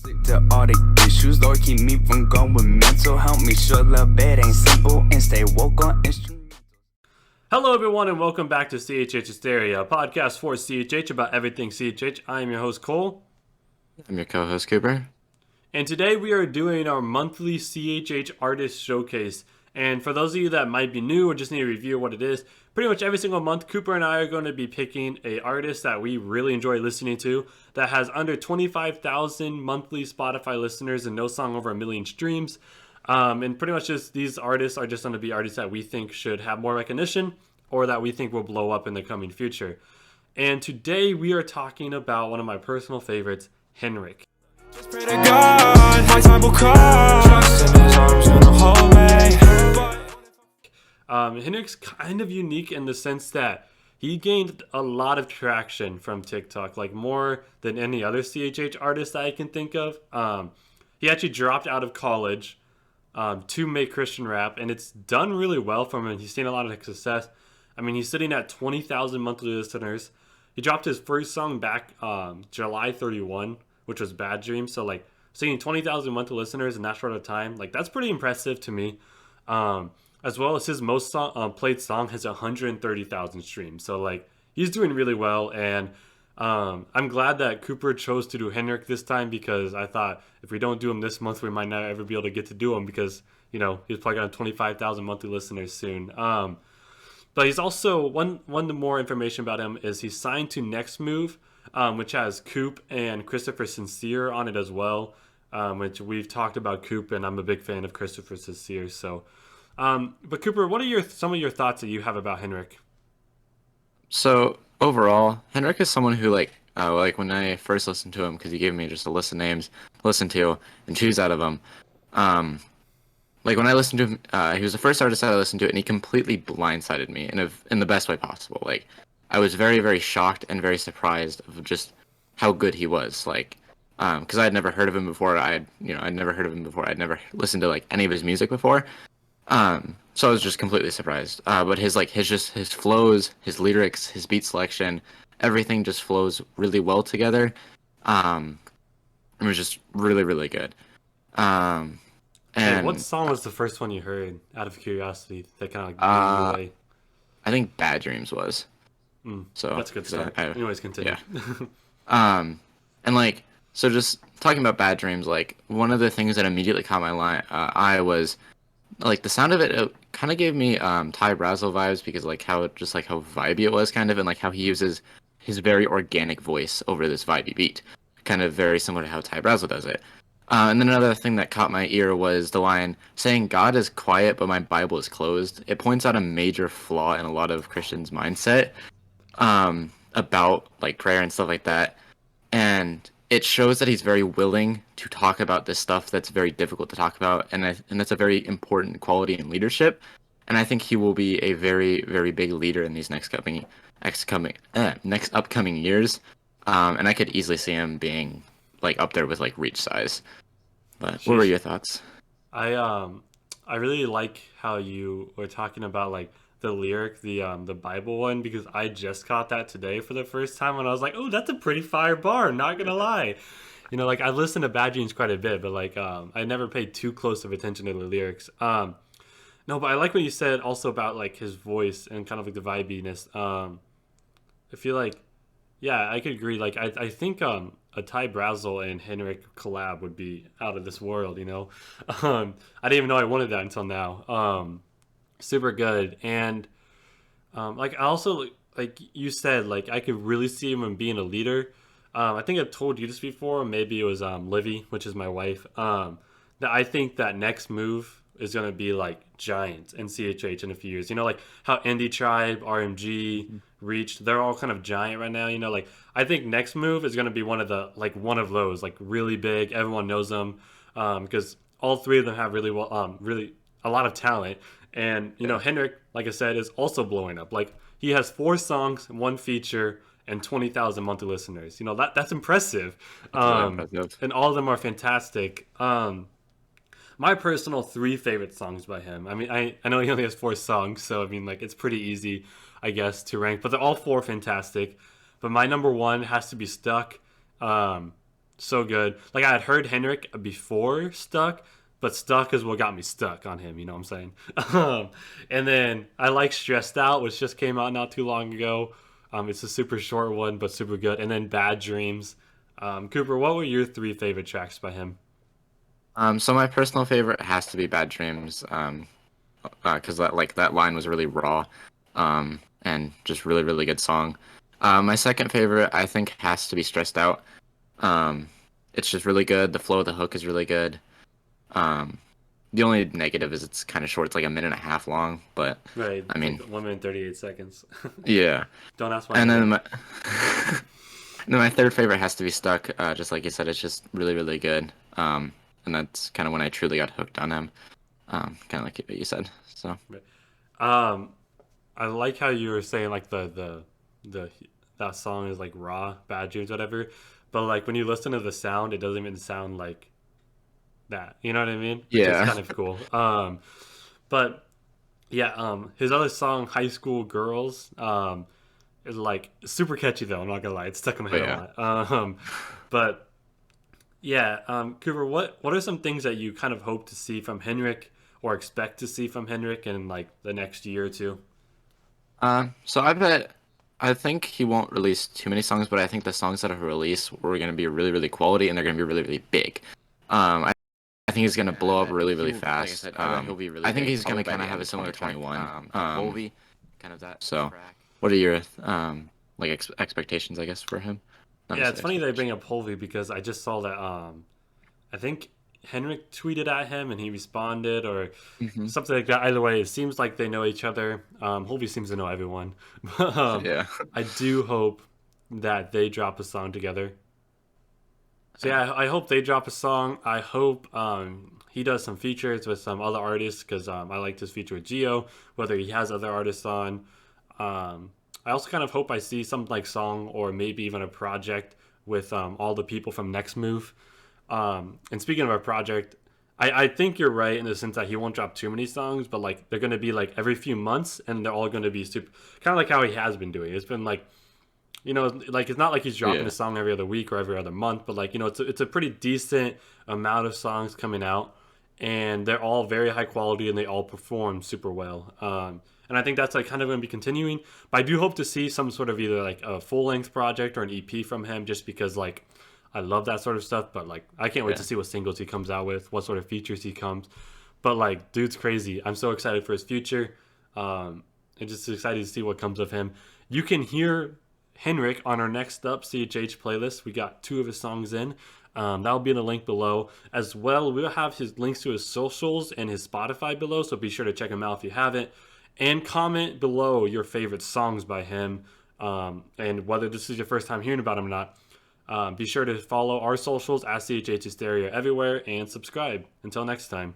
To all the issues, Lord, keep me from going mental. Help me sure the bed ain't simple and stay woke on instrument. Hello, everyone, and welcome back to CHH Hysteria, a podcast for CHH about everything CHH. I am your host, Cole. I'm your co-host, Cooper. And today we are doing our monthly CHH Artist Showcase. And for those of you that might be new or just need a review of what it is, pretty much every single month, Cooper and I are going to be picking an artist that we really enjoy listening to that has under 25,000 monthly Spotify listeners and no song over 1 million streams. And pretty much just these artists are just going to be artists that we think should have more recognition or that we think will blow up in the coming future. And today we are talking about one of my personal favorites, Henrik. Just pray to God, my time will come. Trust in his arms gonna hold me. Henrik's kind of unique in the sense that he gained a lot of traction from TikTok, like more than any other CHH artist that I can think of. He actually dropped out of college to make Christian rap, and it's done really well for him. He's seen a lot of success. I mean, he's sitting at 20,000 monthly listeners. He dropped his first song back July 31, which was Bad Dreams. So, like, seeing 20,000 monthly listeners in that short of time, like, that's pretty impressive to me. As well as his most played song has 130,000 streams. So, like, he's doing really well. And I'm glad that Cooper chose to do Henrik this time because I thought if we don't do him this month, we might not ever be able to get to do him because, you know, he's probably got 25,000 monthly listeners soon. But he's also, one more information about him is he's signed to Next Move, which has Coop and Christopher Sincere on it as well, which we've talked about Coop, and I'm a big fan of Christopher Sincere. So, but Cooper, what are some of your thoughts that you have about Henrik? So overall, Henrik is someone who like when I first listened to him, because he gave me just a list of names to listen to and choose out of them. Like when I listened to him, he was the first artist that I listened to, and he completely blindsided me in the best way possible. Like I was very, very shocked and very surprised of just how good he was. Like, because I had never heard of him before. I'd never heard of him before. I'd never listened to like any of his music before. So I was just completely surprised. But his flows, his lyrics, his beat selection, everything just flows really well together. It was just really, really good. And what song was the first one you heard, out of curiosity, that kind of like blew you away? I think Bad Dreams was. So that's a good start. Anyways, continue. Yeah. And like, so just talking about Bad Dreams, like one of the things that immediately caught my eye was like the sound of it. It kind of gave me Ty Brazzle vibes because like how vibey it was kind of, and like how he uses his very organic voice over this vibey beat, kind of very similar to how Ty Brazzle does it. And then another thing that caught my ear was the line saying, "God is quiet, but my Bible is closed." It points out a major flaw in a lot of Christians' mindset about like prayer and stuff like that. And it shows that he's very willing to talk about this stuff that's very difficult to talk about. And that's a very important quality in leadership. And I think he will be a very, very big leader in these next upcoming years. And I could easily see him being like up there with like Reach Size. But what were your thoughts? I really like how you were talking about like the lyric, the Bible one, because I just caught that today for the first time, and I was like, oh, that's a pretty fire bar, not gonna lie. You know, like I listened to Bad Dreams quite a bit, but like I never paid too close of attention to the lyrics. No, but I like what you said also about like his voice and kind of like the vibiness. I feel like, yeah, I could agree. Like I think a Ty Brazzle and Henrik collab would be out of this world, you know. I didn't even know I wanted that until now. Super good. And like I also, like you said, like I could really see him being a leader. I think I've told you this before, maybe it was Livy, which is my wife, that I think that Next Move is going to be like giant in CHH in a few years. You know, like how Indie Tribe, RMG, Reached, they're all kind of giant right now. You know, like I think Next Move is going to be one of those, like really big. Everyone knows them because all three of them have really a lot of talent. And, you know, Henrik, like I said, is also blowing up. Like he has 4 songs, 1 feature, and 20,000 monthly listeners. You know, that's impressive. And all of them are fantastic. My personal 3 favorite songs by him. I mean, I know he only has 4 songs, so I mean, like, it's pretty easy, I guess, to rank. But they're all 4 fantastic. But my number 1 has to be Stuck. So good. Like I had heard Henrik before Stuck, but Stuck is what got me stuck on him. You know what I'm saying? And then I like Stressed Out, which just came out not too long ago. It's a super short one, but super good. And then Bad Dreams. Cooper, what were your three favorite tracks by him? So my personal favorite has to be Bad Dreams. Because that line was really raw, and just really really good song. My second favorite I think has to be Stressed Out. Um, it's just really good. The flow of the hook is really good. Um, the only negative is it's kind of short. It's like a minute and a half long, but Right, I mean, like 1 minute 38 seconds. yeah. Don't ask why. And then my and then my third favorite has to be Stuck. Just like you said, it's just really really good. And that's kind of when I truly got hooked on him. Kind of like what you said. So Um, I like how you were saying like the that song is like raw, Bad Dreams, whatever. But like when you listen to the sound, it doesn't even sound like that. You know what I mean? Which is yeah, kind of cool. But yeah, his other song, High School Girls, is like super catchy though. I'm not gonna lie, it's stuck in my but head yeah. a lot. But yeah, Cooper, what are some things that you kind of hope to see from Henrik or expect to see from Henrik in like the next year or two? So I think he won't release too many songs, but I think the songs that he'll release were gonna be really really quality and they're gonna be really really big. I think he's gonna blow up really really fast. I think he's gonna kind of have a similar 21 kind of that. So, what are your like expectations, I guess, for him? Not Yeah, it's necessarily funny they bring expectations. up Holvey because I just saw that I think Henrik tweeted at him and he responded or Hmm. something like that. Either way, it seems like they know each other. Holvey seems to know everyone. But, Yeah. I do hope that they drop a song together. So yeah, I hope they drop a song. I hope he does some features with some other artists because I liked his feature with Geo. Whether he has other artists on, I also kind of hope I see some like song or maybe even a project with all the people from Next Move. And speaking of a project, I think you're right in the sense that he won't drop too many songs, but like they're gonna be like every few months, and they're all gonna be super, kind of like how he has been doing. It's been like like it's not like he's dropping a Yeah. song every other week or every other month, but like it's a pretty decent amount of songs coming out, and they're all very high quality and they all perform super well. And I think that's like kind of going to be continuing. But I do hope to see some sort of either like a full length project or an EP from him, just because like I love that sort of stuff. But like I can't wait Yeah. to see what singles he comes out with, what sort of features he comes. But like, dude's crazy. I'm so excited for his future. And just excited to see what comes of him. You can hear Henrik on our next up CHH playlist. We got two of his songs in. That'll be in the link below. As well, we'll have his links to his socials and his Spotify below, so be sure to check him out if you haven't. And comment below your favorite songs by him, and whether this is your first time hearing about him or not. Be sure to follow our socials at CHH Hysteria everywhere and subscribe. Until next time.